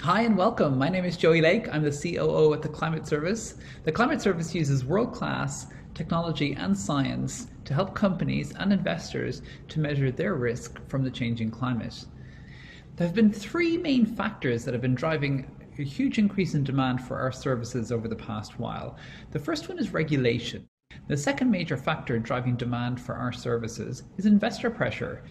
Hi and welcome. My name is Joey Lake. I'm the COO at the Climate Service. The Climate Service uses world-class technology and science to help companies and investors to measure their risk from the changing climate. There have been three main factors that have been driving a huge increase in demand for our services over the past while. The first one is regulation. The second major factor driving demand for our services is investor pressure.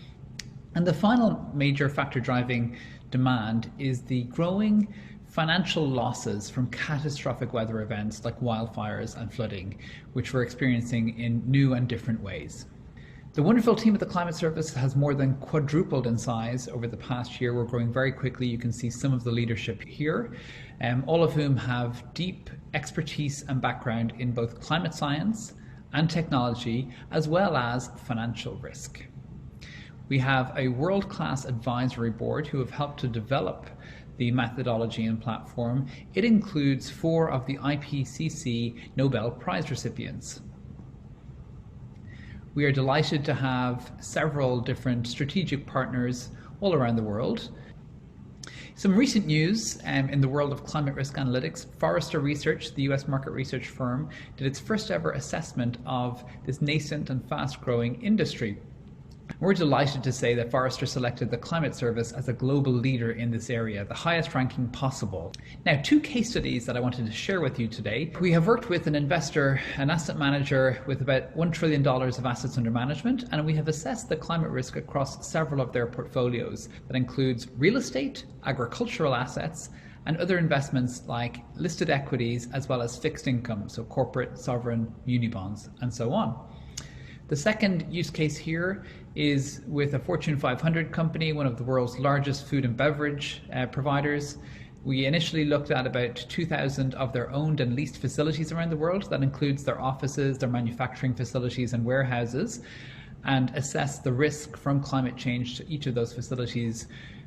And the final major factor driving demand is the growing financial losses from catastrophic weather events like wildfires and flooding, which we're experiencing in new and different ways. The wonderful team at the Climate Service has more than quadrupled in size over the past year. We're growing very quickly. You can see some of the leadership here, all of whom have deep expertise and background in both climate science and technology, as well as financial risk. We have a world-class advisory board who have helped to develop the methodology and platform. It includes 4 of the IPCC Nobel Prize recipients. We are delighted to have several different strategic partners all around the world. Some recent news in the world of climate risk analytics. Forrester Research, the US market research firm, did its first ever assessment of this nascent and fast-growing industry. We're delighted to say that Forrester selected the Climate Service as a global leader in this area, the highest ranking possible. Now, 2 case studies that I wanted to share with you today. We have worked with an investor, an asset manager with about $1 trillion of assets under management, and we have assessed the climate risk across several of their portfolios. That includes real estate, agricultural assets, and other investments like listed equities, as well as fixed income, so corporate, sovereign, muni bonds, and so on. The second use case here is with a Fortune 500 company, one of the world's largest food and beverage providers. We initially looked at about 2,000 of their owned and leased facilities around the world. That includes their offices, their manufacturing facilities and warehouses, and assessed the risk from climate change to each of those facilities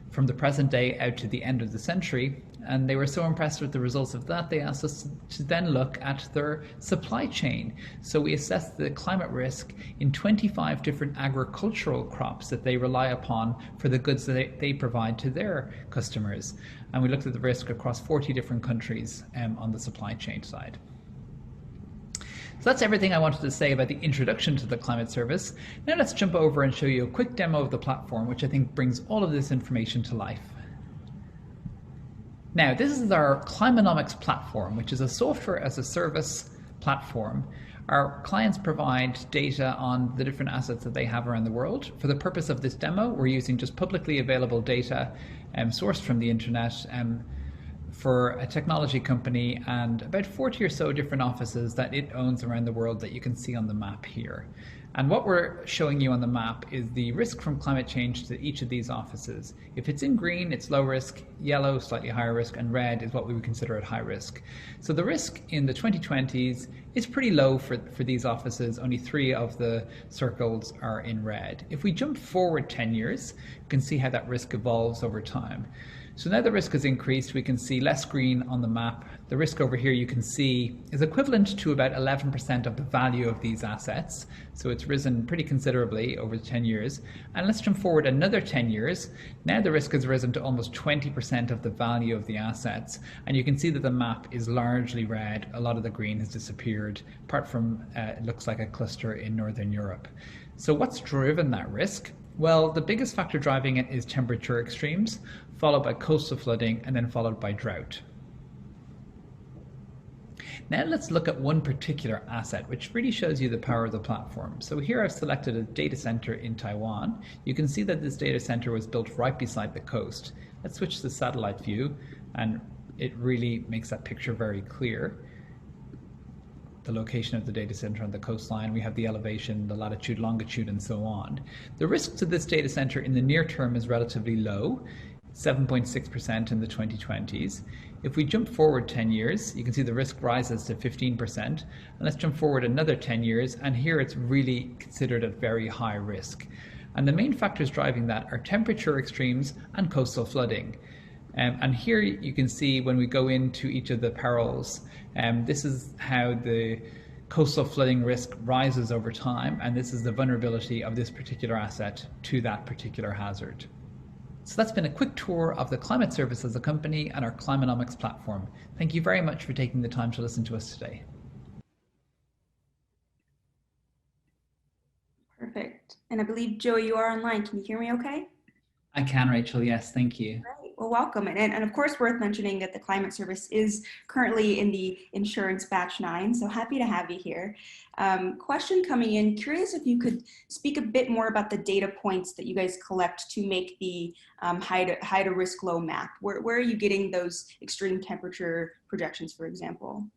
from the present day out to the end of the century. And they were so impressed with the results of that, they asked us to then look at their supply chain. So we assessed the climate risk in 25 different agricultural crops that they rely upon for the goods that they provide to their customers. And we looked at the risk across 40 different countries on the supply chain side. So that's everything I wanted to say about the introduction to the Climate Service. Now let's jump over and show you a quick demo of the platform, which I think brings all of this information to life. Now, this is our Climanomics platform, which is a software as a service platform. Our clients provide data on the different assets that they have around the world. For the purpose of this demo, we're using just publicly available data sourced from the internet for a technology company and about 40 or so different offices that it owns around the world that you can see on the map here. And what we're showing you on the map is the risk from climate change to each of these offices. If it's in green, it's low risk, yellow, slightly higher risk, and red is what we would consider at high risk. So the risk in the 2020s is pretty low for these offices. Only 3 of the circles are in red. If we jump forward 10 years, you can see how that risk evolves over time. So now the risk has increased. We can see less green on the map. The risk over here you can see is equivalent to about 11% of the value of these assets. So it's risen pretty considerably over 10 years. And let's jump forward another 10 years. Now the risk has risen to almost 20% of the value of the assets. And you can see that the map is largely red. A lot of the green has disappeared, apart from it looks like a cluster in Northern Europe. So what's driven that risk? Well, the biggest factor driving it is temperature extremes, followed by coastal flooding, and then followed by drought. Now let's look at one particular asset, which really shows you the power of the platform. So here I've selected a data center in Taiwan. You can see that this data center was built right beside the coast. Let's switch to the satellite view, and it really makes that picture very clear. The location of the data center on the coastline, we have the elevation, the latitude, longitude, and so on. The risk to this data center in the near term is relatively low, 7.6% in the 2020s. If we jump forward 10 years, you can see the risk rises to 15%. And let's jump forward another 10 years, and here it's really considered a very high risk. And the main factors driving that are temperature extremes and coastal flooding. And here you can see when we go into each of the perils, this is how the coastal flooding risk rises over time, and this is the vulnerability of this particular asset to that particular hazard. So that's been a quick tour of the Climate Service as a company and our Climanomics platform. Thank you very much for taking the time to listen to us today. Perfect. And I believe, Joey, you are online. Can you hear me okay? I can, Rachel. Yes, thank you. Great. Well, welcome. And of course, worth mentioning that the Climate Service is currently in the insurance batch 9, so happy to have you here. Question coming in, curious if you could speak a bit more about the data points that you guys collect to make the high to risk low map. Where are you getting those extreme temperature projections, for example?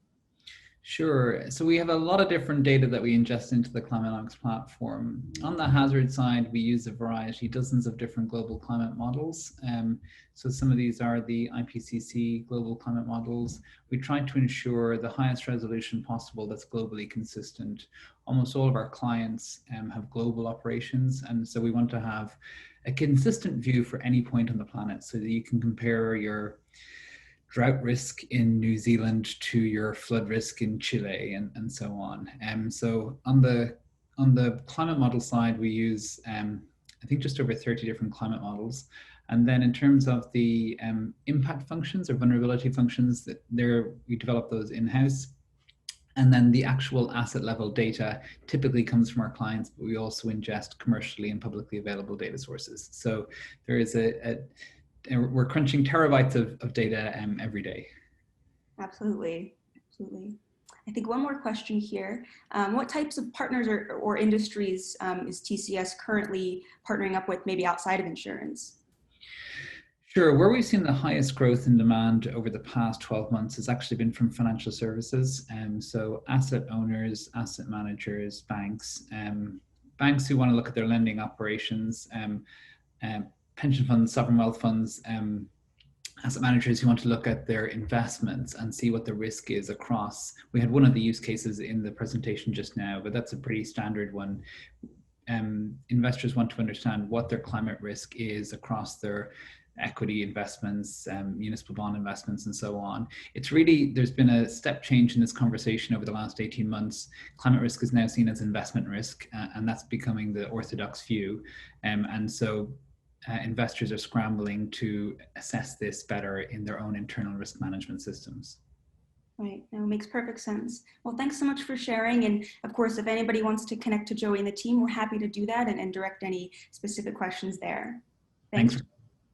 Sure. So we have a lot of different data that we ingest into the Climanomics platform. On the hazard side, we use a variety, dozens of different global climate models. So some of these are the IPCC global climate models. We try to ensure the highest resolution possible that's globally consistent. Almost all of our clients have global operations, and so we want to have a consistent view for any point on the planet so that you can compare your drought risk in New Zealand to your flood risk in Chile and so on. So on the climate model side, we use I think just over 30 different climate models. And then in terms of the impact functions or vulnerability functions, that there we develop those in-house. And then the actual asset level data typically comes from our clients, but we also ingest commercially and publicly available data sources. So there is we're crunching terabytes of data every day. Absolutely. Absolutely. I think one more question here. What types of partners or industries is TCS currently partnering up with, maybe outside of insurance? Sure. Where we've seen the highest growth in demand over the past 12 months has actually been from financial services. So asset owners, asset managers, banks who want to look at their lending operations, pension funds, sovereign wealth funds, asset managers who want to look at their investments and see what the risk is across. We had one of the use cases in the presentation just now, but that's a pretty standard one. Investors want to understand what their climate risk is across their equity investments, municipal bond investments, and so on. It's really, there's been a step change in this conversation over the last 18 months. Climate risk is now seen as investment risk, and that's becoming the orthodox view. And so investors are scrambling to assess this better in their own internal risk management systems. Right, no, makes perfect sense. Well, thanks so much for sharing. And of course, if anybody wants to connect to Joey and the team, we're happy to do that and direct any specific questions there. Thanks. Thanks.